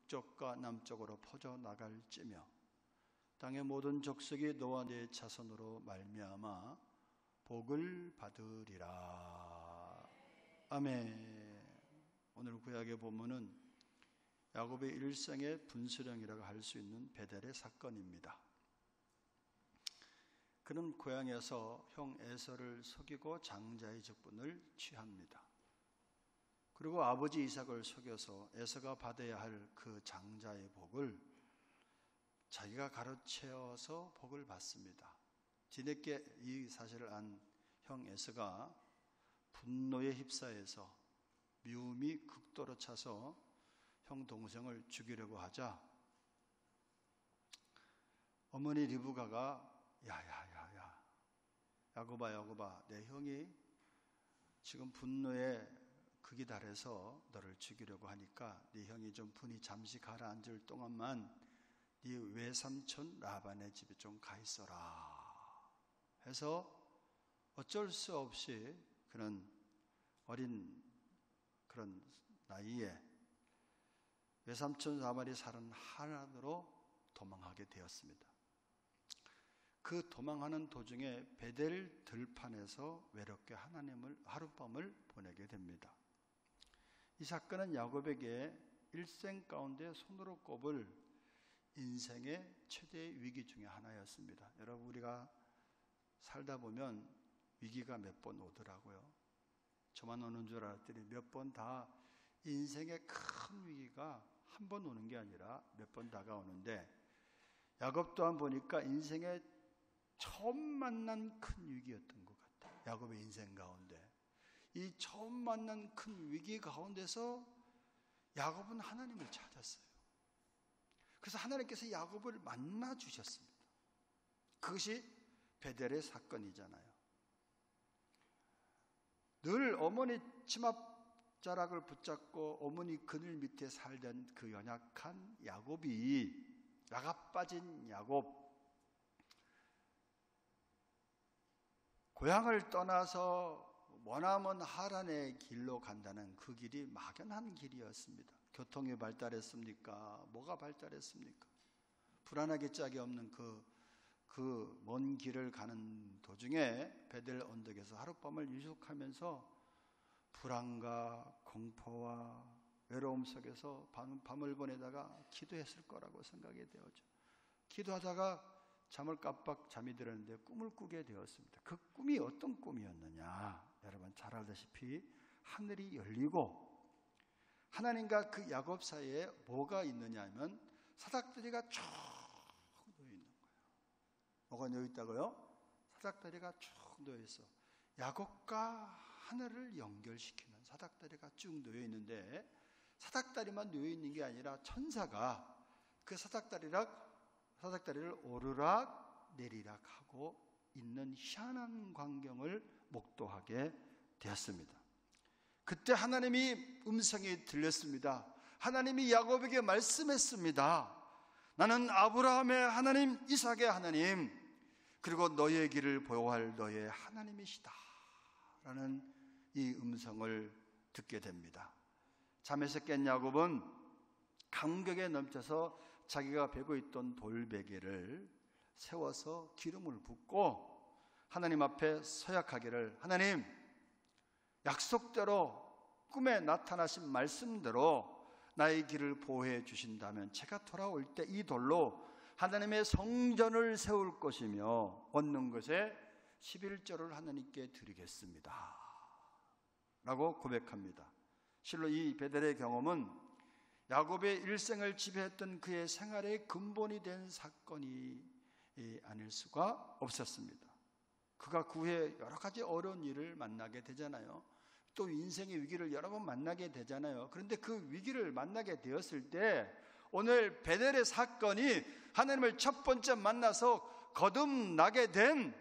북쪽과 남쪽으로 퍼져나갈지며 땅의 모든 족속이 너와 네 자손으로 말미암아 복을 받으리라. 아멘. 오늘 구약의 본문은 야곱의 일생의 분수령이라고 할 수 있는 베델의 사건입니다. 그는 고향에서 형 에서를 속이고 장자의 직분을 취합니다. 그리고 아버지 이삭을 속여서 에서가 받아야 할 그 장자의 복을 자기가 가로채어서 복을 받습니다. 뒤늦게 이 사실을 안 형 에서가 분노에 휩싸여서 미움이 극도로 차서 형 동생을 죽이려고 하자 어머니 리브가가 야야야야 야곱아 내 형이 지금 분노에 극이 달해서 너를 죽이려고 하니까 네 형이 좀 분이 잠시 가라앉을 동안만 네 외삼촌 라반의 집에 좀 가 있어라 해서 어쩔 수 없이 그는 어린 그런 나이에 외삼촌 라반이 사는 하란으로 도망하게 되었습니다. 그 도망하는 도중에 베델 들판에서 외롭게 하룻밤을 보내게 됩니다. 이 사건은 야곱에게 일생 가운데 손으로 꼽을 인생의 최대의 위기 중에 하나였습니다. 여러분, 우리가 살다 보면 위기가 몇 번 오더라고요. 저만 오는 줄 알았더니 몇 번 다 인생의 큰 위기가 한 번 오는 게 아니라 몇 번 다가오는데, 야곱 또한 보니까 인생의 처음 만난 큰 위기였던 것 같아요. 야곱의 인생 가운데 이 처음 만난 큰 위기 가운데서 야곱은 하나님을 찾았어요. 그래서 하나님께서 야곱을 만나 주셨습니다. 그것이 베델의 사건이잖아요. 늘 어머니 치맛자락을 붙잡고 어머니 그늘 밑에 살던 그 연약한 야곱이, 나가 빠진 야곱, 고향을 떠나서 머나먼 하란의 길로 간다는 그 길이 막연한 길이었습니다. 교통이 발달했습니까? 뭐가 발달했습니까? 불안하게 짝이 없는 그 먼 길을 가는 도중에 베델 언덕에서 하룻밤을 유숙하면서 불안과 공포와 외로움 속에서 밤을 보내다가 기도했을 거라고 생각이 되었죠. 기도하다가 잠을 깜빡 잠이 들었는데 꿈을 꾸게 되었습니다. 그 꿈이 어떤 꿈이었느냐? 여러분 잘 알다시피 하늘이 열리고 하나님과 그 야곱 사이에 뭐가 있느냐 하면 사닥다리가 쭉 놓여 있는 거예요. 뭐가 놓여 있다고요? 사닥다리가 쭉 놓여 있어. 야곱과 하늘을 연결시키는 사닥다리가 쭉 놓여 있는데, 사닥다리만 놓여 있는 게 아니라 천사가 그 사닥다리를 오르락 내리락 하고 있는 희한한 광경을 목도하게 되었습니다. 그때 하나님이 음성이 들렸습니다. 하나님이 야곱에게 말씀했습니다. 나는 아브라함의 하나님, 이삭의 하나님, 그리고 너의 길을 보호할 너의 하나님이시다 라는 이 음성을 듣게 됩니다. 잠에서 깬 야곱은 감격에 넘쳐서 자기가 베고 있던 돌베개를 세워서 기름을 붓고 하나님 앞에 서약하기를, 하나님, 약속대로 꿈에 나타나신 말씀대로 나의 길을 보호해 주신다면 제가 돌아올 때 이 돌로 하나님의 성전을 세울 것이며 얻는 것에 11조를 하나님께 드리겠습니다 라고 고백합니다. 실로 이 베델의 경험은 야곱의 일생을 지배했던 그의 생활의 근본이 된 사건이 아닐 수가 없었습니다. 그가 그 후에 여러 가지 어려운 일을 만나게 되잖아요. 또 인생의 위기를 여러 번 만나게 되잖아요. 그런데 그 위기를 만나게 되었을 때 오늘 베델의 사건이 하나님을 첫 번째 만나서 거듭나게 된,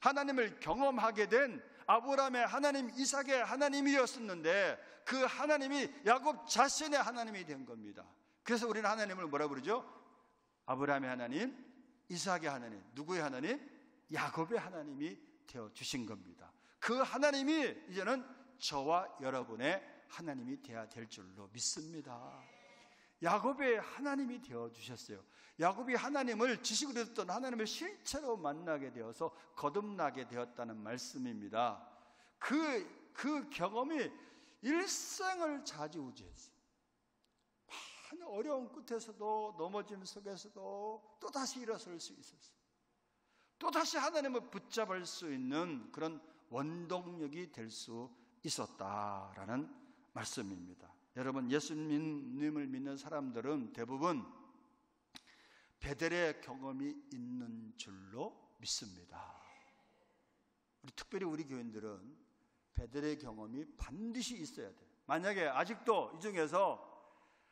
하나님을 경험하게 된 아브라함의 하나님, 이삭의 하나님이었었는데 그 하나님이 야곱 자신의 하나님이 된 겁니다. 그래서 우리는 하나님을 뭐라 부르죠? 아브라함의 하나님, 이삭의 하나님. 누구의 하나님? 야곱의 하나님이 되어주신 겁니다. 그 하나님이 이제는 저와 여러분의 하나님이 되어야 될 줄로 믿습니다. 야곱의 하나님이 되어주셨어요. 야곱이 하나님을 지식으로 듣던 하나님을 실체로 만나게 되어서 거듭나게 되었다는 말씀입니다. 그 경험이 일생을 좌지우지했어요. 많은 어려운 끝에서도, 넘어짐 속에서도 또다시 일어설 수 있었어요. 또다시 하나님을 붙잡을 수 있는 그런 원동력이 될 수 있었다라는 말씀입니다. 여러분, 예수님을 믿는 사람들은 대부분 베델의 경험이 있는 줄로 믿습니다. 특별히 우리 교인들은 베델의 경험이 반드시 있어야 돼요. 만약에 아직도 이 중에서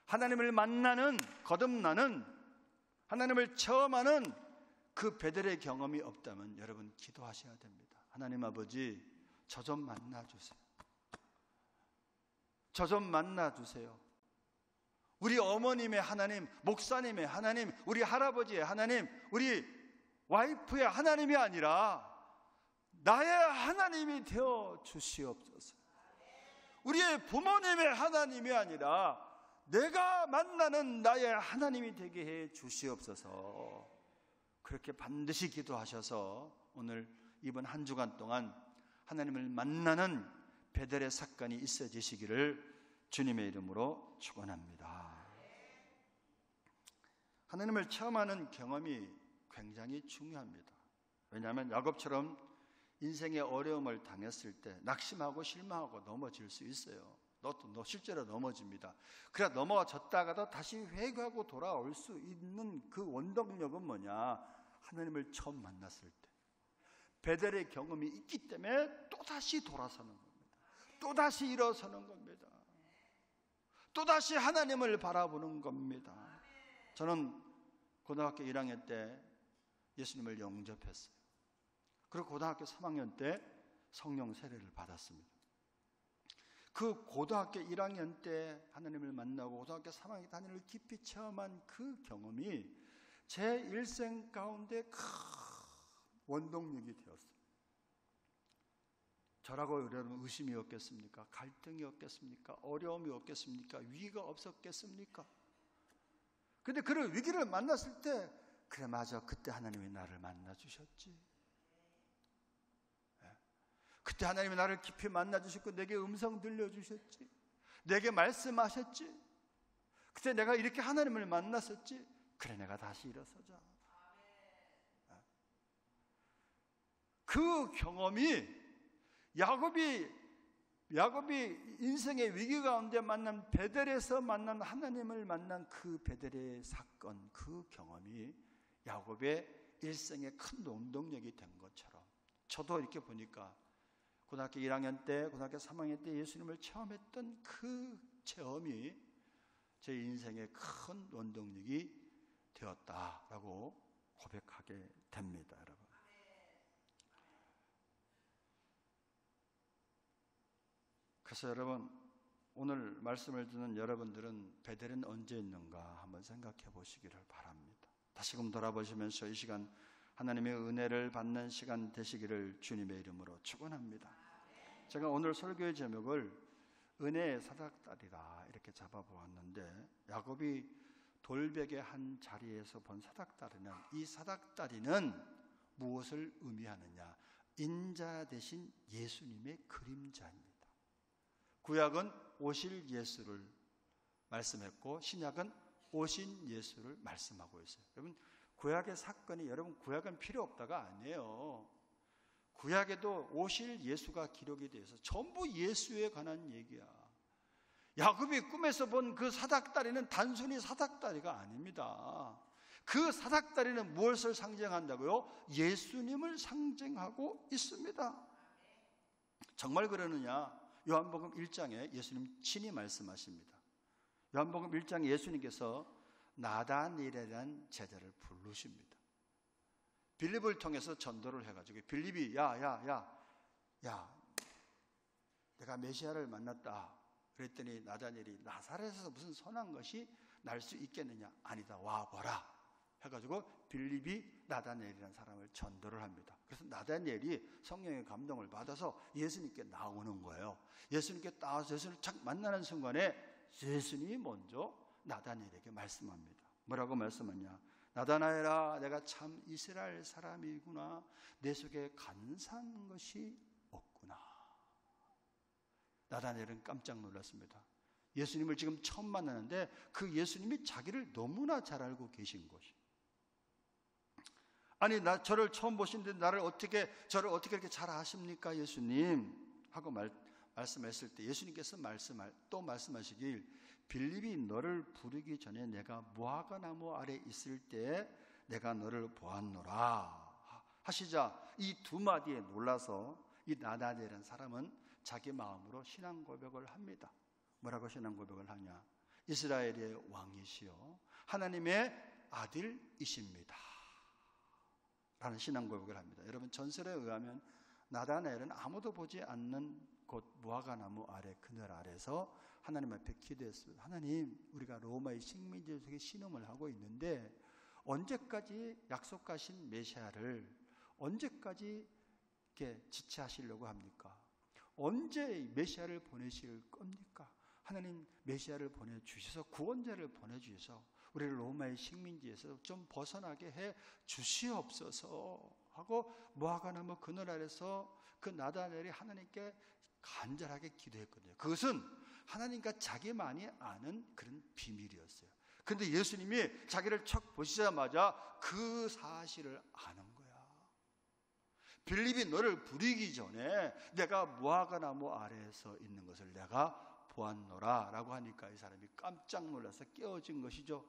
하나님을 만나는, 거듭나는, 하나님을 체험하는 그 베델의 경험이 없다면 여러분 기도하셔야 됩니다. 하나님 아버지, 저 좀 만나주세요. 저 좀 만나주세요. 우리 어머님의 하나님, 목사님의 하나님, 우리 할아버지의 하나님, 우리 와이프의 하나님이 아니라 나의 하나님이 되어 주시옵소서. 우리의 부모님의 하나님이 아니라 내가 만나는 나의 하나님이 되게 해 주시옵소서. 그렇게 반드시 기도하셔서 오늘 이번 한 주간 동안 하나님을 만나는 베델의 사건이 있어지시기를 주님의 이름으로 축원합니다. 하나님을 체험하는 경험이 굉장히 중요합니다. 왜냐하면 야곱처럼 인생의 어려움을 당했을 때 낙심하고 실망하고 넘어질 수 있어요. 너 실제로 넘어집니다. 그래 넘어졌다가도 다시 회개하고 돌아올 수 있는 그 원동력은 뭐냐? 하나님을 처음 만났을 때 베델의 경험이 있기 때문에 또다시 돌아서는 겁니다. 또다시 일어서는 겁니다. 또다시 하나님을 바라보는 겁니다. 저는 고등학교 1학년 때 예수님을 영접했어요. 그리고 고등학교 3학년 때 성령 세례를 받았습니다. 그 고등학교 1학년 때 하나님을 만나고 고등학교 3학년 때 하나님을 깊이 체험한 그 경험이 제 일생 가운데 큰 원동력이 되었어요. 저라고 여러분 의심이 없겠습니까? 갈등이 없겠습니까? 어려움이 없겠습니까? 위기가 없었겠습니까? 근데 그런 위기를 만났을 때 그래 맞아, 그때 하나님이 나를 만나주셨지. 그때 하나님이 나를 깊이 만나주셨고 내게 음성 들려주셨지. 내게 말씀하셨지. 그때 내가 이렇게 하나님을 만났었지. 그래 내가 다시 일어서자. 그 경험이 야곱이 인생의 위기 가운데 만난 베델에서 만난 하나님을 만난 그 베델의 사건, 그 경험이 야곱의 일생의 큰 원동력이 된 것처럼 저도 이렇게 보니까 고등학교 1학년 때, 고등학교 3학년 때 예수님을 체험했던 그 체험이 제 인생의 큰 원동력이 되었다라고 고백하게 됩니다, 여러분. 그래서 여러분, 오늘 말씀을 듣는 여러분들은 베델은 언제 있는가 한번 생각해 보시기를 바랍니다. 다시금 돌아보시면서 이 시간 하나님의 은혜를 받는 시간 되시기를 주님의 이름으로 축원합니다. 제가 오늘 설교의 제목을 은혜의 사닥다리라 이렇게 잡아보았는데, 야곱이 돌베개 한 자리에서 본 사닥다리는, 이 사닥다리는 무엇을 의미하느냐? 인자 대신 예수님의 그림자입니다. 구약은 오실 예수를 말씀했고 신약은 오신 예수를 말씀하고 있어요. 여러분, 구약의 사건이, 여러분 구약은 필요 없다가 아니에요. 구약에도 오실 예수가 기록이 되어 있어서 전부 예수에 관한 얘기야. 야곱이 꿈에서 본 그 사닥다리는 단순히 사닥다리가 아닙니다. 그 사닥다리는 무엇을 상징한다고요? 예수님을 상징하고 있습니다. 정말 그러느냐? 요한복음 1장에 예수님 친히 말씀하십니다. 요한복음 1장에 예수님께서 나다니엘이라는 제자를 부르십니다. 빌립을 통해서 전도를 해가지고 빌립이 야 내가 메시아를 만났다 그랬더니 나다니엘이 나사렛에서 무슨 선한 것이 날 수 있겠느냐? 아니다, 와보라 해가지고 빌립이 나다니엘이라는 사람을 전도를 합니다. 그래서 나다니엘이 성령의 감동을 받아서 예수님께 나오는 거예요. 예수님께 나와서 예수님을 착 만나는 순간에 예수님이 먼저 나다나엘에게 말씀합니다. 뭐라고 말씀하냐? 나다나엘아, 내가 참 이스라엘 사람이구나. 내 속에 간사한 것이 없구나. 나다나엘은 깜짝 놀랐습니다. 예수님을 지금 처음 만나는데 그 예수님이 자기를 너무나 잘 알고 계신 것이. 아니, 저를 처음 보시는데 저를 어떻게 이렇게 잘 아십니까, 예수님? 하고 말씀했을 때 예수님께서 또 말씀하시길, 빌립이 너를 부르기 전에 내가 무화과 나무 아래 있을 때 내가 너를 보았노라 하시자 이 두 마디에 놀라서 이 나다나엘이라는 사람은 자기 마음으로 신앙 고백을 합니다. 뭐라고 신앙 고백을 하냐? 이스라엘의 왕이시여 하나님의 아들이십니다 라는 신앙 고백을 합니다. 여러분, 전설에 의하면 나다나엘은 아무도 보지 않는 곳 무화과 나무 아래, 그늘 아래서 하나님 앞에 기도했습니다. 하나님, 우리가 로마의 식민지 속에 신음을 하고 있는데 언제까지 약속하신 메시아를 언제까지 이렇게 지체하시려고 합니까? 언제 메시아를 보내실 겁니까? 하나님, 메시아를 보내주셔서 구원자를 보내주셔서 우리를 로마의 식민지에서 좀 벗어나게 해 주시옵소서 하고 무화과 나무 그늘 아래서 그 나다나엘이 하나님께 간절하게 기도했거든요. 그것은 하나님과 자기만이 아는 그런 비밀이었어요. 그런데 예수님이 자기를 척 보시자마자 그 사실을 아는 거야. 빌립이 너를 부리기 전에 내가 무화과 나무 아래에서 있는 것을 내가 보았노라 라고 하니까 이 사람이 깜짝 놀라서 깨어진 것이죠.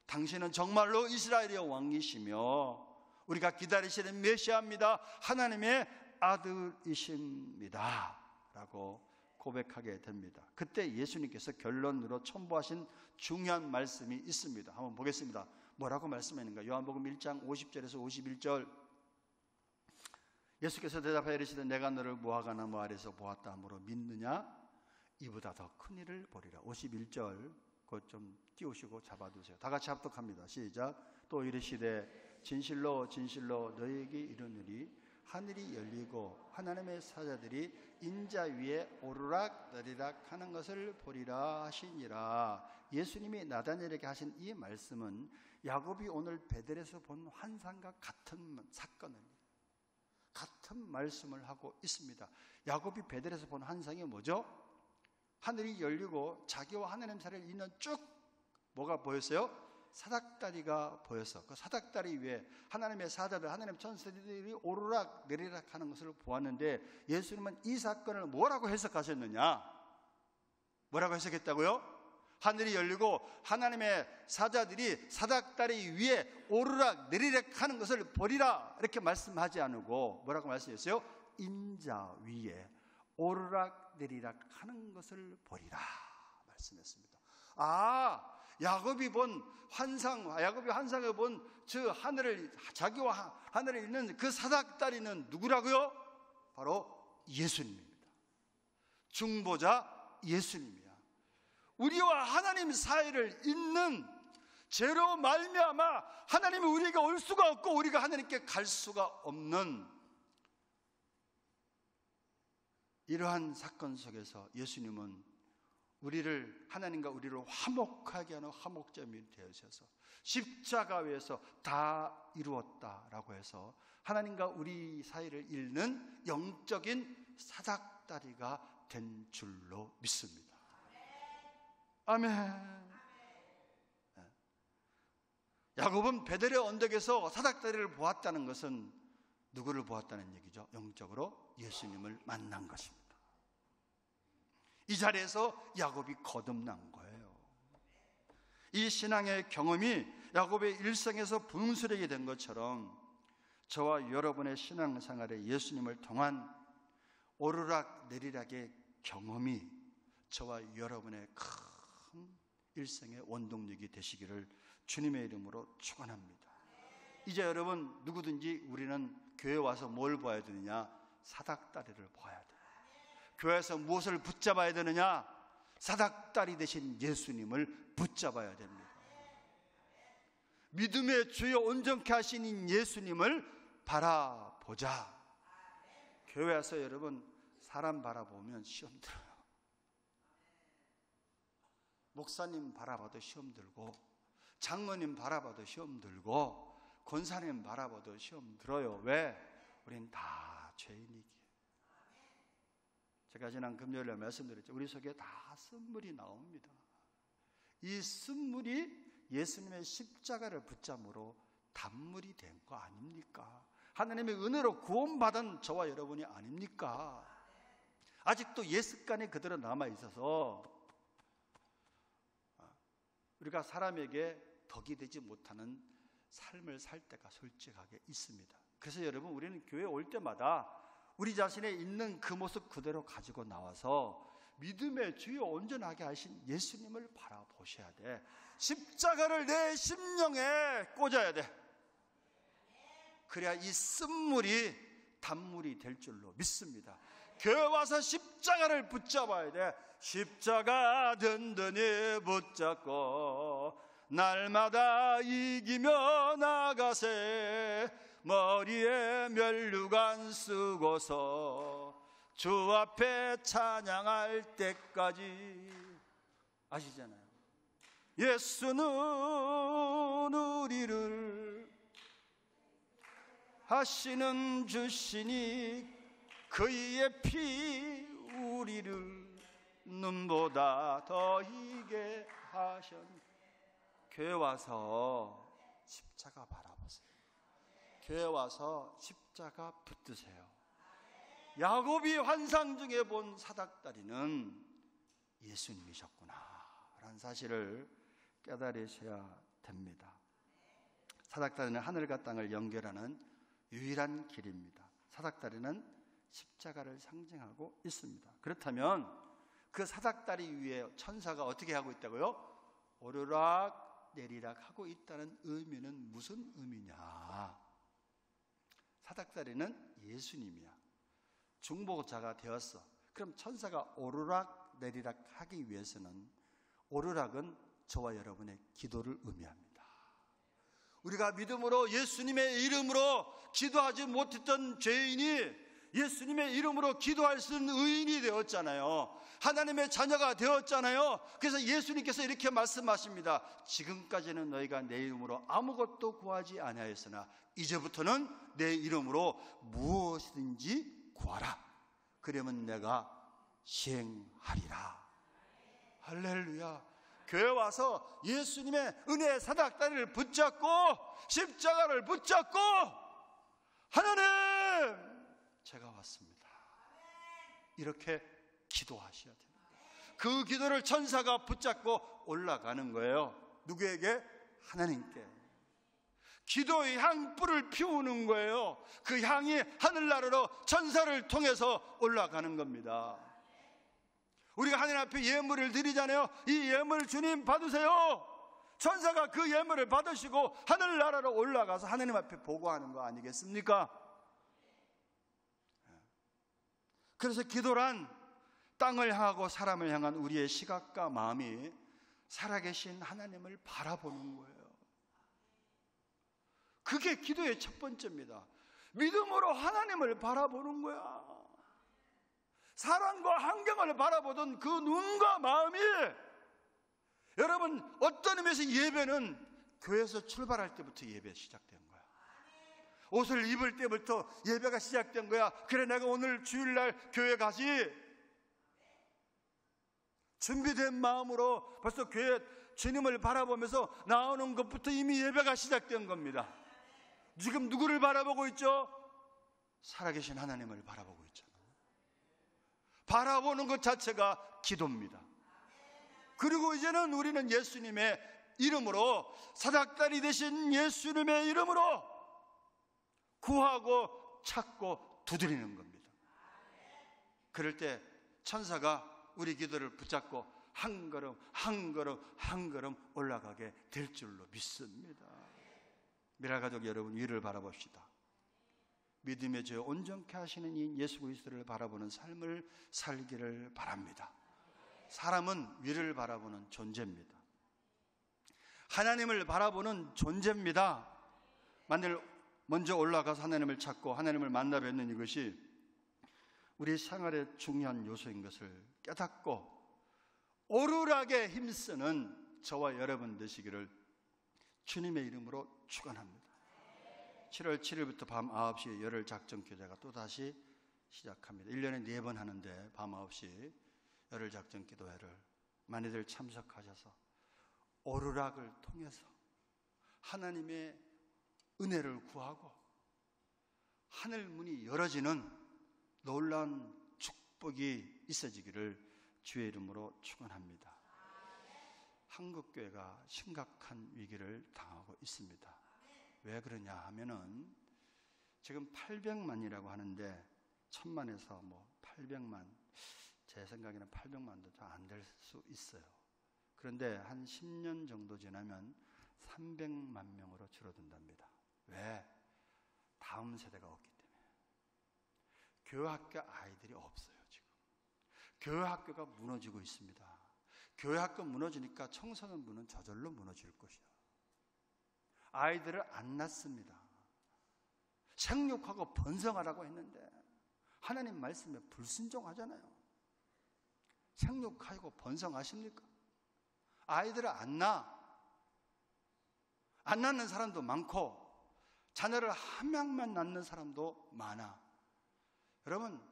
당신은 정말로 이스라엘의 왕이시며 우리가 기다리시는 메시아입니다. 하나님의 아들이십니다 라고 고백하게 됩니다. 그때 예수님께서 결론으로 첨부하신 중요한 말씀이 있습니다. 한번 보겠습니다. 뭐라고 말씀하는가? 요한복음 1장 50절에서 51절. 예수께서 대답하여 이르시되 내가 너를 무화과 나무 아래서 보았다 하므로 믿느냐? 이보다 더 큰 일을 보리라. 51절 그것 좀 띄우시고 잡아두세요. 다 같이 합독합니다. 시작. 또 이르시되 진실로 진실로 너희에게 이르노니 하늘이 열리고 하나님의 사자들이 인자 위에 오르락내리락 하는 것을 보리라 하시니라. 예수님이 나다나엘에게 하신 이 말씀은 야곱이 오늘 베델에서 본 환상과 같은 사건입니다. 같은 말씀을 하고 있습니다. 야곱이 베델에서 본 환상이 뭐죠? 하늘이 열리고 자기와 하나님 사이를 잇는 쭉 뭐가 보였어요? 사닥다리가 보여서 그 사닥다리 위에 하나님의 사자들, 하나님 천사들이 오르락 내리락 하는 것을 보았는데 예수님은 이 사건을 뭐라고 해석하셨느냐? 뭐라고 해석했다고요? 하늘이 열리고 하나님의 사자들이 사닥다리 위에 오르락 내리락 하는 것을 보리라 이렇게 말씀하지 않고 뭐라고 말씀했어요? 인자 위에 오르락 내리락 하는 것을 보리라 말씀했습니다. 야곱이 환상을 본 저 자기와 하늘을 잇는 그 사닥다리는 누구라고요? 바로 예수님입니다. 중보자 예수님이야. 우리와 하나님 사이를 잇는 죄로 말미암아 하나님이 우리에게 올 수가 없고 우리가 하나님께 갈 수가 없는 이러한 사건 속에서 예수님은 하나님과 우리를 화목하게 하는 화목점이 되어셔서 십자가 위에서 다 이루었다라고 해서 하나님과 우리 사이를 잇는 영적인 사닥다리가 된 줄로 믿습니다. 아멘. 야곱은 베델의 언덕에서 사닥다리를 보았다는 것은 누구를 보았다는 얘기죠? 영적으로 예수님을 만난 것입니다. 이 자리에서 야곱이 거듭난 거예요. 이 신앙의 경험이 야곱의 일생에서 분수령이 된 것처럼 저와 여러분의 신앙생활에 예수님을 통한 오르락 내리락의 경험이 저와 여러분의 큰 일생의 원동력이 되시기를 주님의 이름으로 축원합니다. 이제 여러분 누구든지 우리는 교회 와서 뭘 봐야 되느냐? 사닥다리를 봐야 돼요. 교회에서 무엇을 붙잡아야 되느냐? 사닥다리 되신 예수님을 붙잡아야 됩니다. 믿음의 주여 온전케 하시는 예수님을 바라보자. 교회 와서 여러분 사람 바라보면 시험 들어요. 목사님 바라봐도 시험 들고, 장로님 바라봐도 시험 들고, 권사님 바라봐도 시험 들어요. 왜? 우린 다 죄인이기에. 제가 지난 금요일에 말씀드렸죠. 우리 속에 다 쓴물이 나옵니다. 이 쓴물이 예수님의 십자가를 붙잡으로 단물이 된 거 아닙니까? 하나님의 은혜로 구원받은 저와 여러분이 아닙니까? 아직도 옛 습관이 그대로 남아있어서 우리가 사람에게 덕이 되지 못하는 삶을 살 때가 솔직하게 있습니다. 그래서 여러분, 우리는 교회에 올 때마다 우리 자신의 있는 그 모습 그대로 가지고 나와서 믿음의 주요 온전하게 하신 예수님을 바라보셔야 돼. 십자가를 내 심령에 꽂아야 돼. 그래야 이 쓴물이 단물이 될 줄로 믿습니다. 교회 와서 십자가를 붙잡아야 돼. 십자가 든든히 붙잡고 날마다 이기며 나가세. 머리에 면류관 쓰고서 주 앞에 찬양할 때까지. 아시잖아요. 예수는 우리를 하시는 주시니 그의 피 우리를 눈보다 더 희게 하셨니. 교회 와서 십자가 바라보세요. 교회 와서 십자가 붙드세요. 야곱이 환상 중에 본 사닥다리는 예수님이셨구나 라는 사실을 깨달으셔야 됩니다. 사닥다리는 하늘과 땅을 연결하는 유일한 길입니다. 사닥다리는 십자가를 상징하고 있습니다. 그렇다면 그 사닥다리 위에 천사가 어떻게 하고 있다고요? 오르락 내리락 하고 있다는 의미는 무슨 의미냐? 사닥다리는 예수님이야. 중보자가 되었어. 그럼 천사가 오르락 내리락 하기 위해서는, 오르락은 저와 여러분의 기도를 의미합니다. 우리가 믿음으로 예수님의 이름으로 기도하지 못했던 죄인이 예수님의 이름으로 기도할 수 있는 의인이 되었잖아요. 하나님의 자녀가 되었잖아요. 그래서 예수님께서 이렇게 말씀하십니다. 지금까지는 너희가 내 이름으로 아무것도 구하지 아니하였으나 이제부터는 내 이름으로 무엇이든지 구하라. 그러면 내가 시행하리라. 할렐루야. 교회 와서 예수님의 은혜의 사닥다리를 붙잡고 십자가를 붙잡고, 하나님 제가 왔습니다, 이렇게 기도하셔야 됩니다. 그 기도를 천사가 붙잡고 올라가는 거예요. 누구에게? 하나님께. 기도의 향불을 피우는 거예요. 그 향이 하늘나라로 천사를 통해서 올라가는 겁니다. 우리가 하나님 앞에 예물을 드리잖아요. 이 예물 주님 받으세요. 천사가 그 예물을 받으시고 하늘나라로 올라가서 하나님 앞에 보고하는 거 아니겠습니까? 그래서 기도란 땅을 향하고 사람을 향한 우리의 시각과 마음이 살아계신 하나님을 바라보는 거예요. 그게 기도의 첫 번째입니다. 믿음으로 하나님을 바라보는 거야. 사람과 환경을 바라보던 그 눈과 마음이, 여러분, 어떤 의미에서 예배는 교회에서 출발할 때부터 예배 시작된 거야. 옷을 입을 때부터 예배가 시작된 거야. 그래, 내가 오늘 주일날 교회 가지. 준비된 마음으로 벌써 교회 주님을 바라보면서 나오는 것부터 이미 예배가 시작된 겁니다. 지금 누구를 바라보고 있죠? 살아계신 하나님을 바라보고 있잖아요. 바라보는 것 자체가 기도입니다. 그리고 이제는 우리는 예수님의 이름으로, 사닥다리 되신 예수님의 이름으로 구하고 찾고 두드리는 겁니다. 그럴 때 천사가 우리 기도를 붙잡고 한 걸음 한 걸음 한 걸음 올라가게 될 줄로 믿습니다. 미라가족 여러분, 위를 바라봅시다. 믿음의 죄 온전케 하시는 이 예수 그리스도를 바라보는 삶을 살기를 바랍니다. 사람은 위를 바라보는 존재입니다. 하나님을 바라보는 존재입니다. 만일 먼저 올라가서 하나님을 찾고 하나님을 만나 뵙는 이것이 우리 생활의 중요한 요소인 것을 깨닫고 오르락에 힘쓰는 저와 여러분 되시기를 주님의 이름으로 축원합니다. 7월 7일부터 밤 9시에 열흘 작전 기도회가 또다시 시작합니다. 1년에 4번 하는데 밤 9시 열흘 작전 기도회를 많이들 참석하셔서 오르락을 통해서 하나님의 은혜를 구하고 하늘 문이 열어지는 놀라운 축복이 있어지기를 주의 이름으로 축원합니다. 한국교회가 심각한 위기를 당하고 있습니다. 왜 그러냐 하면은 지금 800만이라고 하는데 1000만에서 800만, 제 생각에는 800만도 더 안 될 수 있어요. 그런데 한 10년 정도 지나면 300만 명으로 줄어든답니다. 왜? 다음 세대가 없기 때문에. 교회학교 아이들이 없어요. 지금 교회학교가 무너지고 있습니다. 교회학교 무너지니까 청소년부는 저절로 무너질 것이야. 아이들을 안 낳습니다. 생육하고 번성하라고 했는데 하나님 말씀에 불순종하잖아요. 생육하고 번성하십니까? 아이들을 안 낳는 사람도 많고 자녀를 한 명만 낳는 사람도 많아. 여러분,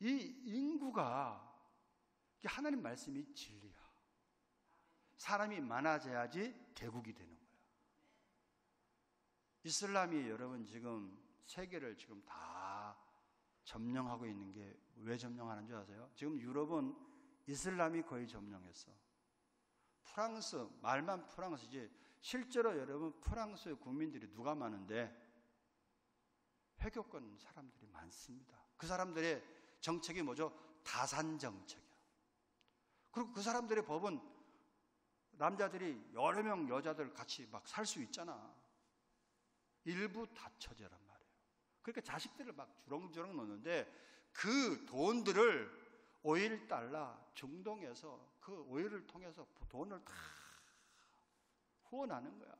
이 인구가 하나님 말씀이 진리야. 사람이 많아져야지 대국이 되는 거야. 이슬람이 여러분 지금 세계를 지금 다 점령하고 있는 게 왜 점령하는 줄 아세요? 지금 유럽은 이슬람이 거의 점령했어. 프랑스, 말만 프랑스지 실제로 여러분 프랑스의 국민들이 누가 많은데 회교권 사람들이 많습니다. 그 사람들의 정책이 뭐죠? 다산 정책이야. 그리고 그 사람들의 법은 남자들이 여러 명 여자들 같이 막 살 수 있잖아. 일부 다처제란 말이에요. 그러니까 자식들을 막 주렁주렁 놓는데 그 돈들을 오일 달러 중동에서 그 오일을 통해서 돈을 다 후원하는 거야.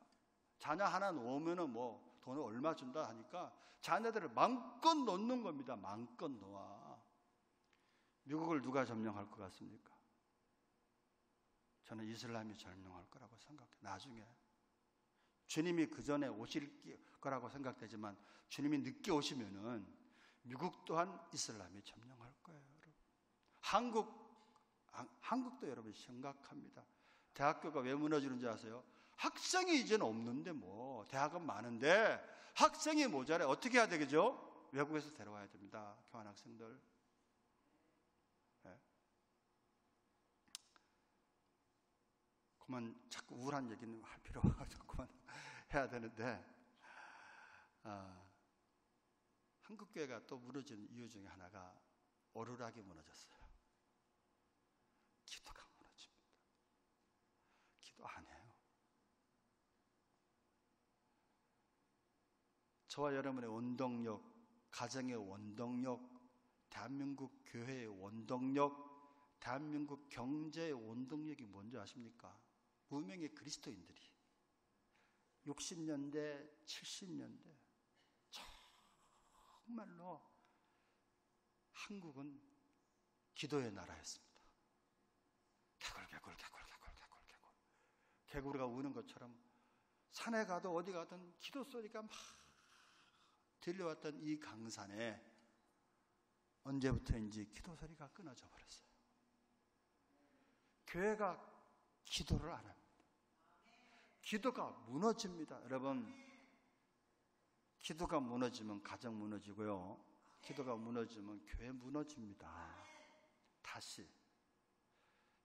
자녀 하나 놓으면은 돈을 얼마 준다 하니까 자녀들을 마음껏 놓는 겁니다. 마음껏 놓아. 미국을 누가 점령할 것 같습니까? 저는 이슬람이 점령할 거라고 생각해요. 나중에 주님이 그 전에 오실 거라고 생각되지만 주님이 늦게 오시면은 미국 또한 이슬람이 점령할 거예요. 여러분. 한국도 여러분 심각합니다. 대학교가 왜 무너지는 줄 아세요? 학생이 이제는 없는데 대학은 많은데 학생이 모자래. 어떻게 해야 되겠죠? 외국에서 데려와야 됩니다. 교환학생들. 네. 그만 자꾸 우울한 얘기는 할 필요가 없고 그만 해야 되는데 한국교회가 또 무너진 이유 중에 하나가 오르락이 무너졌어요. 기도가 무너집니다. 기도 안 해요. 저와 여러분의 원동력, 가정의 원동력, 대한민국 교회의 원동력, 대한민국 경제의 원동력이 뭔지 아십니까? 무명의 그리스도인들이 60년대, 70년대 정말로 한국은 기도의 나라였습니다. 개구리가 우는 것처럼 산에 가도 어디 가든 기도 소리가 막 들려왔던 이 강산에 언제부터인지 기도 소리가 끊어져 버렸어요. 교회가 기도를 안 합니다. 기도가 무너집니다. 여러분, 기도가 무너지면 가정 무너지고요. 기도가 무너지면 교회 무너집니다. 다시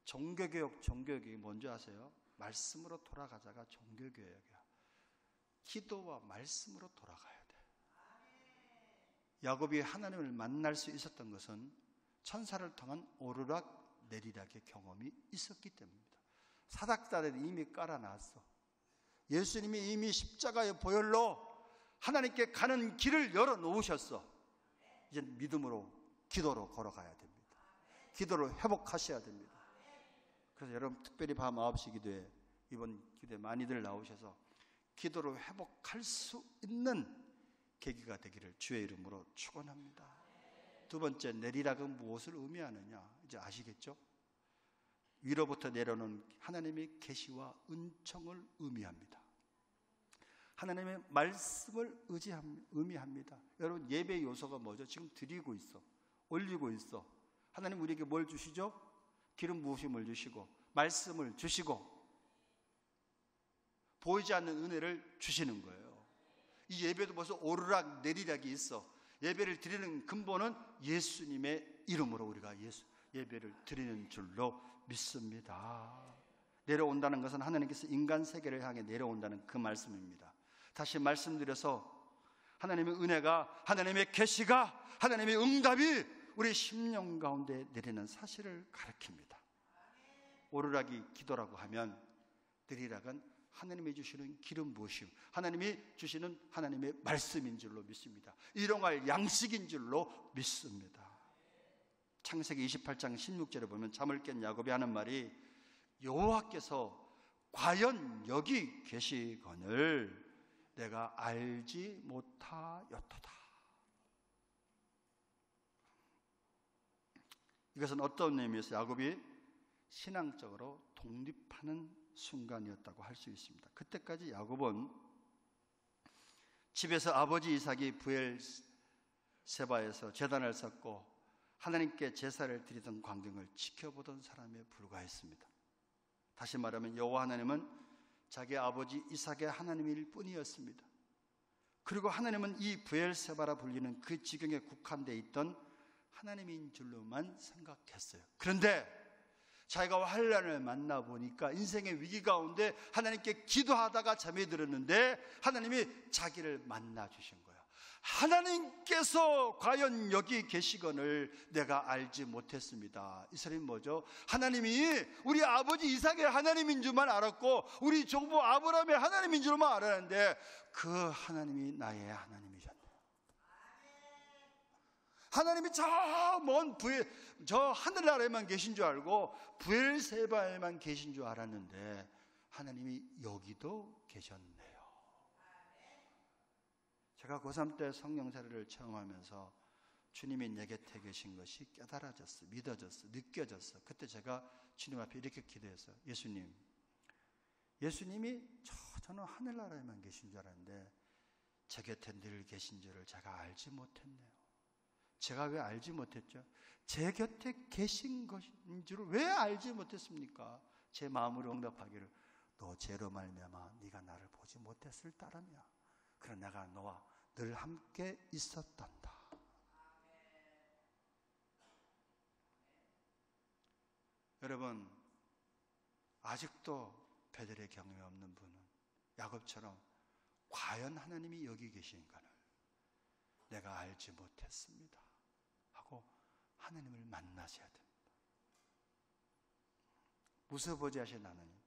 종교교육이 뭔지 아세요? 말씀으로 돌아가자가 종교교육이야. 기도와 말씀으로 돌아가야 돼. 야곱이 하나님을 만날 수 있었던 것은 천사를 통한 오르락 내리락의 경험이 있었기 때문입니다. 사닥다리를 이미 깔아놨어. 예수님이 이미 십자가의 보혈로 하나님께 가는 길을 열어놓으셨어. 이제 믿음으로 기도로 걸어가야 됩니다. 기도를 회복하셔야 됩니다. 그래서 여러분 특별히 밤 9시 기도에 이번 기도에 많이들 나오셔서 기도를 회복할 수 있는 계기가 되기를 주의 이름으로 축원합니다. 두 번째, 내리락은 무엇을 의미하느냐 이제 아시겠죠? 위로부터 내려오는 하나님의 계시와 은총을 의미합니다. 하나님의 말씀을 의미합니다. 여러분, 예배 요소가 뭐죠? 지금 드리고 있어, 올리고 있어. 하나님 우리에게 뭘 주시죠? 기름 부으심을 주시고 말씀을 주시고 보이지 않는 은혜를 주시는 거예요. 이 예배도 벌써 오르락 내리락이 있어. 예배를 드리는 근본은 예수님의 이름으로 우리가 예배를 드리는 줄로 믿습니다. 내려온다는 것은 하나님께서 인간 세계를 향해 내려온다는 그 말씀입니다. 다시 말씀드려서 하나님의 은혜가, 하나님의 계시가, 하나님의 응답이 우리 심령 가운데 내리는 사실을 가리킵니다. 오르락이 기도라고 하면 내리락은 하나님이 주시는 기름 부으심, 하나님이 주시는 하나님의 말씀인 줄로 믿습니다. 일용할 양식인 줄로 믿습니다. 창세기 28장 16절에 보면 잠을 깬 야곱이 하는 말이 여호와께서 과연 여기 계시거늘 내가 알지 못하였도다. 이것은 어떤 의미에서 야곱이 신앙적으로 독립하는 순간이었다고 할 수 있습니다. 그때까지 야곱은 집에서 아버지 이삭이 브엘세바에서 제단을 쌓고 하나님께 제사를 드리던 광경을 지켜보던 사람에 불과했습니다. 다시 말하면 여호와 하나님은 자기 아버지 이삭의 하나님일 뿐이었습니다. 그리고 하나님은 이 브엘세바라 불리는 그 지경에 국한되어 있던 하나님인 줄로만 생각했어요. 그런데 자기가 환난을 만나보니까 인생의 위기 가운데 하나님께 기도하다가 잠이 들었는데 하나님이 자기를 만나주신 거예요. 하나님께서 과연 여기 계시거늘 내가 알지 못했습니다. 이 소리는 뭐죠? 하나님이 우리 아버지 이삭의 하나님인 줄만 알았고 우리 조부 아브라함의 하나님인 줄만 알았는데 그 하나님이 나의 하나님이셨네요. 하나님이 저 하늘나라에만 계신 줄 알고 브엘세바에만 계신 줄 알았는데 하나님이 여기도 계셨네요. 제가 고3 때 성령 세례를 체험하면서 주님이 내 곁에 계신 것이 깨달아졌어, 믿어졌어, 느껴졌어. 그때 제가 주님 앞에 이렇게 기도했어요. 예수님이 저는 하늘나라에만 계신 줄 알았는데 제 곁에 늘 계신 줄을 제가 알지 못했네요. 제가 왜 알지 못했죠? 제 곁에 계신 것인 줄을 왜 알지 못했습니까? 제 마음으로 응답하기를 너 죄로 말미암아 네가 나를 보지 못했을 따름이야. 그러나 내가 너와 늘 함께 있었단다. 여러분, 아직도 베델의 경험이 없는 분은 야곱처럼 과연 하나님이 여기 계신가를 내가 알지 못했습니다 하고 하나님을 만나셔야 됩니다. 무서워지하신 하나님,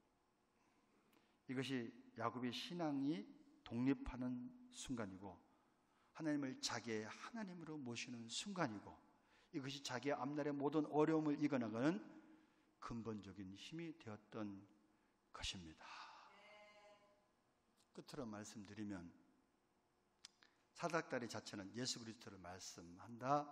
이것이 야곱의 신앙이 독립하는 순간이고 하나님을 자기의 하나님으로 모시는 순간이고 이것이 자기의 앞날의 모든 어려움을 이겨나가는 근본적인 힘이 되었던 것입니다. 끝으로 말씀드리면 사닥다리 자체는 예수 그리스도를 말씀한다,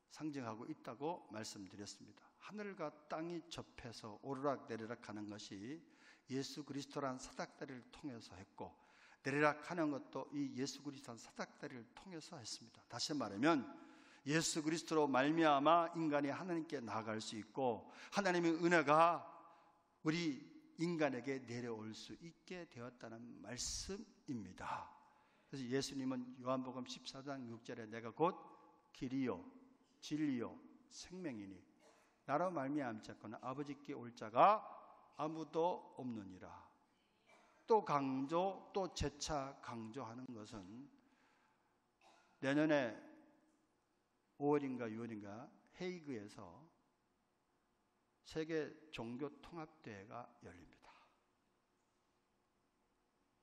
상징하고 있다고 말씀드렸습니다. 하늘과 땅이 접해서 오르락내리락 하는 것이 예수 그리스도란 사닥다리를 통해서 했고 내리락하는 것도 이 예수 그리스도란 사닥다리를 통해서 했습니다. 다시 말하면 예수 그리스도로 말미암아 인간이 하나님께 나아갈 수 있고 하나님의 은혜가 우리 인간에게 내려올 수 있게 되었다는 말씀입니다. 그래서 예수님은 요한복음 14장 6절에 내가 곧 길이요 진리요 생명이니 나로 말미암지 않고는 아버지께 올 자가 아무도 없느니라. 또 재차 강조하는 것은 내년에 5월인가 6월인가 헤이그에서 세계 종교통합대회가 열립니다.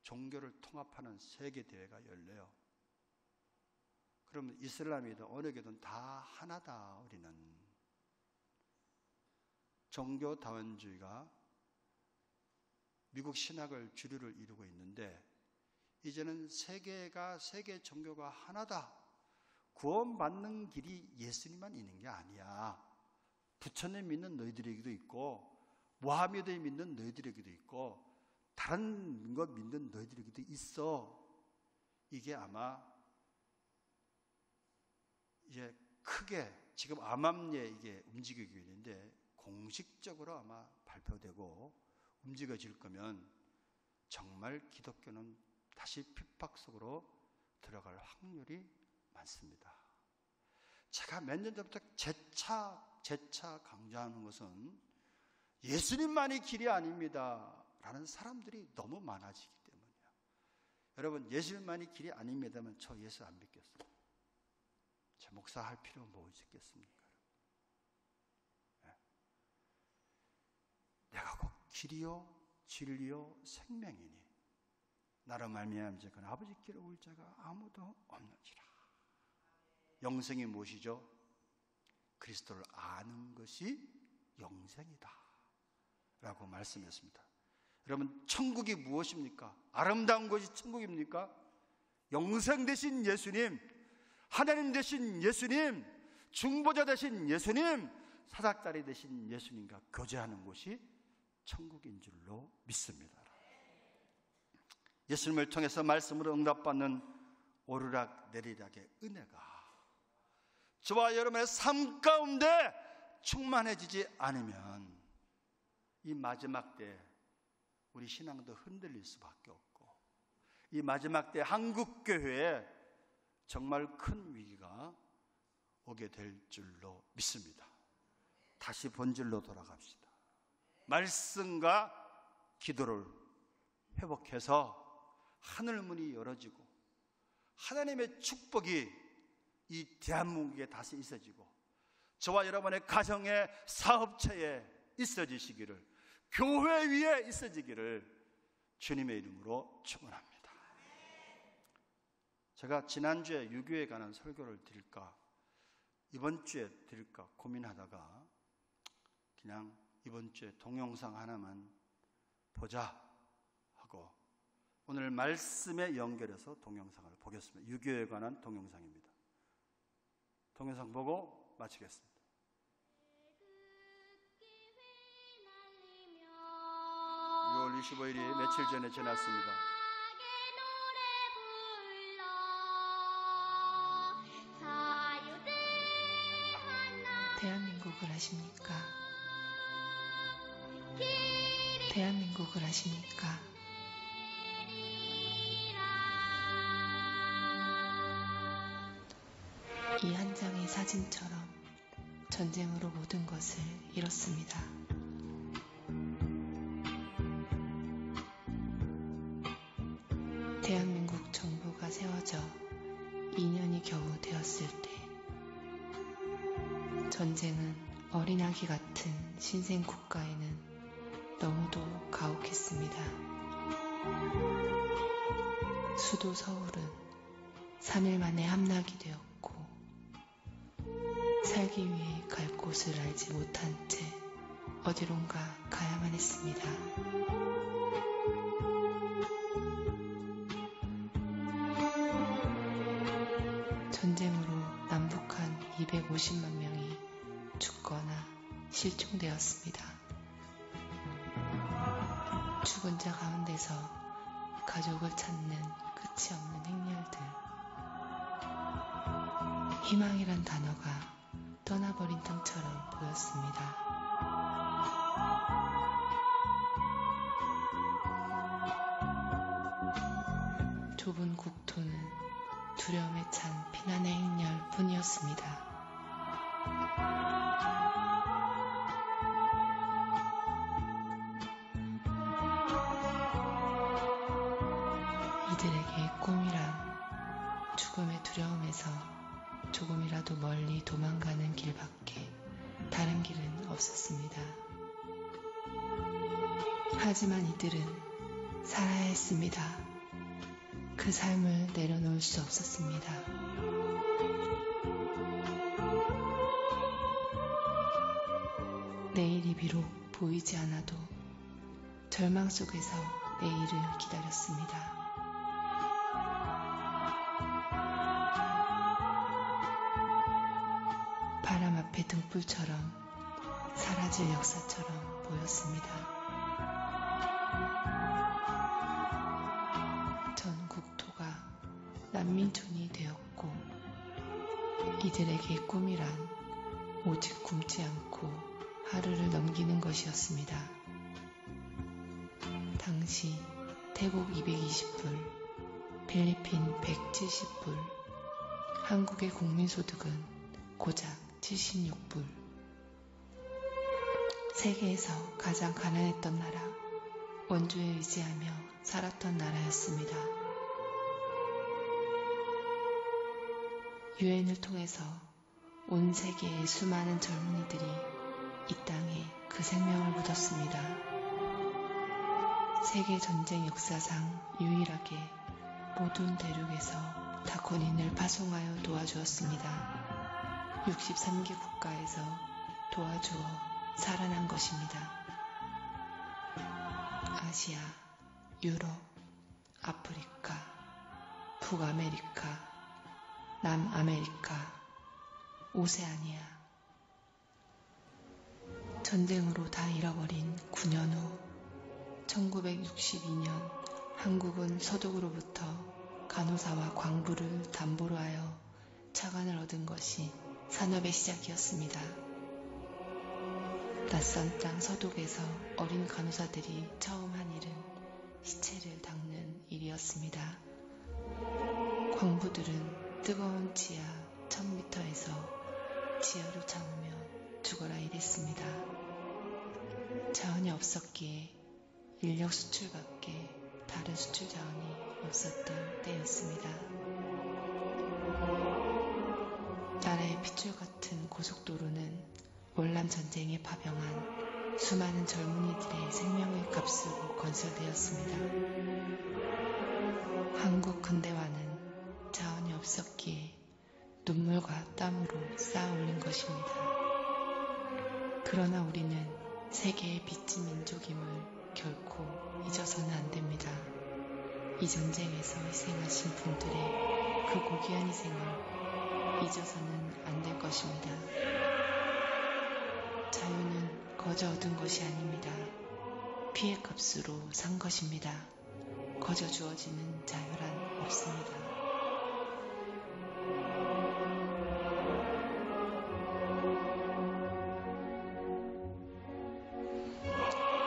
종교를 통합하는 세계대회가 열려요. 그러면 이슬람이든 어느 교든 다 하나다. 우리는 종교다원주의가 미국 신학을 주류를 이루고 있는데 이제는 세계 종교가 하나다. 구원받는 길이 예수님만 있는 게 아니야. 부처님 믿는 너희들에게도 있고 모하메드에 믿는 너희들에게도 있고 다른 것 믿는 너희들에게도 있어. 이게 아마 이제 크게 지금 암암리에 이게 움직이고 있는데 공식적으로 아마 발표되고 움직여질 거면 정말 기독교는 다시 핍박 속으로 들어갈 확률이 많습니다. 제가 몇 년 전부터 재차 강조하는 것은 예수님만이 길이 아닙니다 라는 사람들이 너무 많아지기 때문이에요. 여러분, 예수님만이 길이 아닙니다면 저 예수 안 믿겠어요. 제 목사 할 필요 뭐 있겠습니까? 네. 내가 곧 길이요 진리요 생명이니 나로 말미암아 그 아버지께로 올 자가 아무도 없는지라. 영생이 무엇이죠? 그리스도를 아는 것이 영생이다 라고 말씀했습니다. 여러분, 천국이 무엇입니까? 아름다운 것이 천국입니까? 영생 되신 예수님, 하나님 되신 예수님, 중보자 되신 예수님, 사닥다리 되신 예수님과 교제하는 곳이 천국인 줄로 믿습니다. 예수님을 통해서 말씀으로 응답받는 오르락 내리락의 은혜가 저와 여러분의 삶 가운데 충만해지지 않으면 이 마지막 때 우리 신앙도 흔들릴 수밖에 없고 이 마지막 때 한국교회에 정말 큰 위기가 오게 될 줄로 믿습니다. 다시 본질로 돌아갑시다. 말씀과 기도를 회복해서 하늘문이 열어지고 하나님의 축복이 이 대한민국에 다시 있어지고 저와 여러분의 가정에 사업체에 있어지시기를, 교회 위에 있어지기를 주님의 이름으로 축원합니다. 제가 지난주에 유교에 관한 설교를 드릴까 이번 주에 드릴까 고민하다가 그냥 이번 주에 동영상 하나만 보자 하고 오늘 말씀에 연결해서 동영상을 보겠습니다. 유교에 관한 동영상입니다. 동영상 보고 마치겠습니다. 6월 25일이 며칠 전에 지났습니다. 대한민국을 아십니까? 대한민국을 아십니까? 이 한 장의 사진처럼 전쟁으로 모든 것을 잃었습니다. 대한민국 정부가 세워져 2년이 겨우 되었을 때 전쟁은 어린아기 같은 신생 국가에는 너무도 가혹했습니다. 수도 서울은 3일 만에 함락이 되었고 살기 위해 갈 곳을 알지 못한 채 어디론가 가야만 했습니다. 전쟁으로 남북한 250만 명이 죽거나 실종되었습니다. 죽은 자 가운데서 가족을 찾는 끝이 없는 행렬들. 희망이란 단어가 떠나버린 땅처럼 보였습니다. 좁은 국토는 두려움에 찬 피난의 행렬 뿐이었습니다. 이들에게 꿈이란 죽음의 두려움에서 조금이라도 멀리 도망가는 길밖에 다른 길은 없었습니다. 하지만 이들은 살아야 했습니다. 그 삶을 내려놓을 수 없었습니다. 내일이 비록 보이지 않아도 절망 속에서 내일을 기다렸습니다. 바람 앞의 등불처럼 사라질 역사처럼 보였습니다. 전 국토가 난민촌이 되었고 이들에게 꿈이란 오직 굶지 않고 하루를 넘기는 것이었습니다. 당시 태국 220불, 필리핀 170불, 한국의 국민소득은 고작 76불. 세계에서 가장 가난했던 나라, 원조에 의지하며 살았던 나라였습니다. 유엔을 통해서 온 세계의 수많은 젊은이들이 이 땅에 그 생명을 묻었습니다. 세계 전쟁 역사상 유일하게 모든 대륙에서 다곤인을 파송하여 도와주었습니다. 63개 국가에서 도와주어 살아난 것입니다. 아시아, 유럽, 아프리카, 북아메리카, 남아메리카, 오세아니아. 전쟁으로 다 잃어버린 9년 후 1962년 한국은 서독으로부터 간호사와 광부를 담보로 하여 차관을 얻은 것이 산업의 시작이었습니다. 낯선 땅 서독에서 어린 간호사들이 처음 한 일은 시체를 닦는 일이었습니다. 광부들은 뜨거운 지하 1000m에서 지하로 참으며 죽어라 일했습니다. 자원이 없었기에 인력 수출밖에 다른 수출 자원이 없었던 때였습니다. 나라의 핏줄 같은 고속도로는 월남 전쟁에 파병한 수많은 젊은이들의 생명의 값으로 건설되었습니다. 한국 근대화는 자원이 없었기에 눈물과 땀으로 쌓아올린 것입니다. 그러나 우리는 세계의 빚진 민족임을 결코 잊어서는 안 됩니다. 이 전쟁에서 희생하신 분들의 그 고귀한 희생을 잊어서는 안 될 것입니다. 자유는 거저 얻은 것이 아닙니다. 피해 값으로 산 것입니다. 거저 주어지는 자유란 없습니다.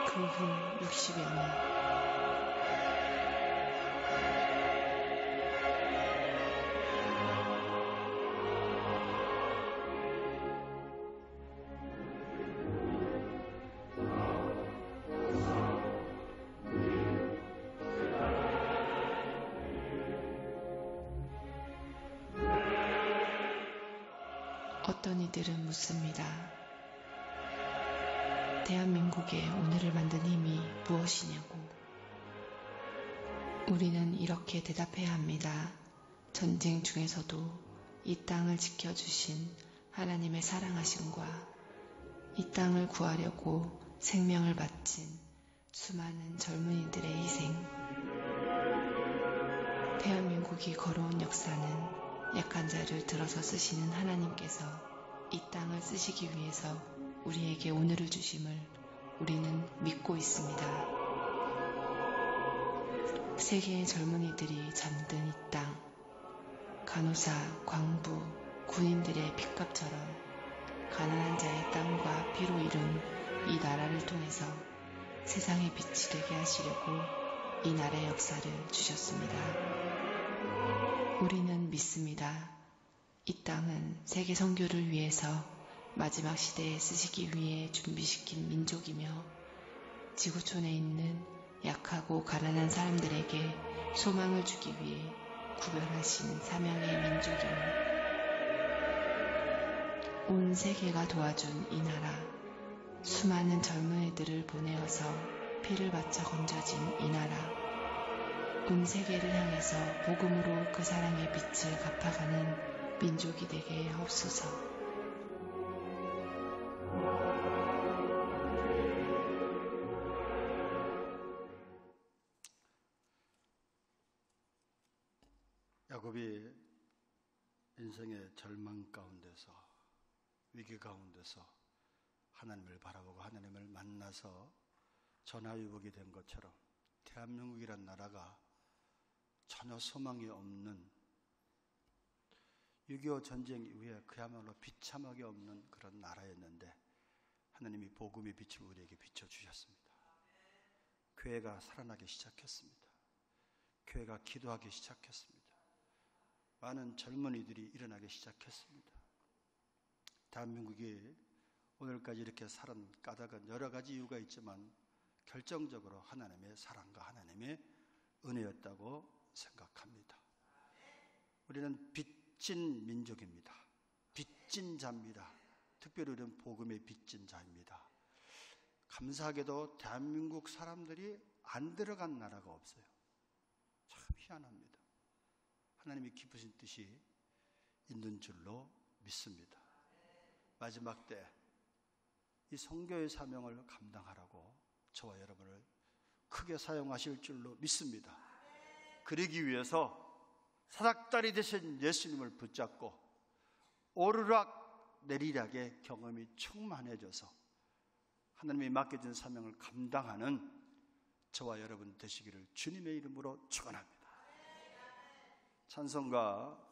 그 후 60여 년 어떤 이들은 묻습니다. 대한민국의 오늘을 만든 힘이 무엇이냐고. 우리는 이렇게 대답해야 합니다. 전쟁 중에서도 이 땅을 지켜주신 하나님의 사랑하심과 이 땅을 구하려고 생명을 바친 수많은 젊은이들의 희생. 대한민국이 걸어온 역사는 약한 자를 들어서 쓰시는 하나님께서 이 땅을 쓰시기 위해서 우리에게 오늘을 주심을 우리는 믿고 있습니다. 세계의 젊은이들이 잠든 이 땅, 간호사, 광부, 군인들의 핏값처럼 가난한 자의 땀과 피로 이룬 이 나라를 통해서 세상의 빛이 되게 하시려고 이 나라의 역사를 주셨습니다. 우리는 믿습니다. 이 땅은 세계 선교를 위해서 마지막 시대에 쓰시기 위해 준비시킨 민족이며 지구촌에 있는 약하고 가난한 사람들에게 소망을 주기 위해 구별하신 사명의 민족임을 온 세계가 도와준 이 나라, 수많은 젊은이들을 보내어서 피를 바쳐 건져진 이 나라, 온 세계를 향해서 복음으로 그 사랑의 빛을 갚아가는 민족이 되게 하옵소서. 야곱이 인생의 절망 가운데서, 위기 가운데서 하나님을 바라보고 하나님을 만나서 전화위복이 된 것처럼 대한민국이란 나라가 전혀 소망이 없는 6.25 전쟁 이후에 그야말로 비참하게 없는 그런 나라였는데 하나님이 복음의 빛을 우리에게 비춰주셨습니다. 교회가 살아나기 시작했습니다. 교회가 기도하기 시작했습니다. 많은 젊은이들이 일어나기 시작했습니다. 대한민국이 오늘까지 이렇게 살은 까닭은 여러 가지 이유가 있지만 결정적으로 하나님의 사랑과 하나님의 은혜였다고 생각합니다. 우리는 빚진 민족입니다. 빚진 자입니다. 특별히 우리는 복음의 빚진 자입니다. 감사하게도 대한민국 사람들이 안 들어간 나라가 없어요. 참 희한합니다. 하나님이 기쁘신 뜻이 있는 줄로 믿습니다. 마지막 때 이 선교의 사명을 감당하라고 저와 여러분을 크게 사용하실 줄로 믿습니다. 그러기 위해서 사닥다리 되신 예수님을 붙잡고 오르락 내리락의 경험이 충만해져서 하나님이 맡겨진 사명을 감당하는 저와 여러분 되시기를 주님의 이름으로 축원합니다. 찬송가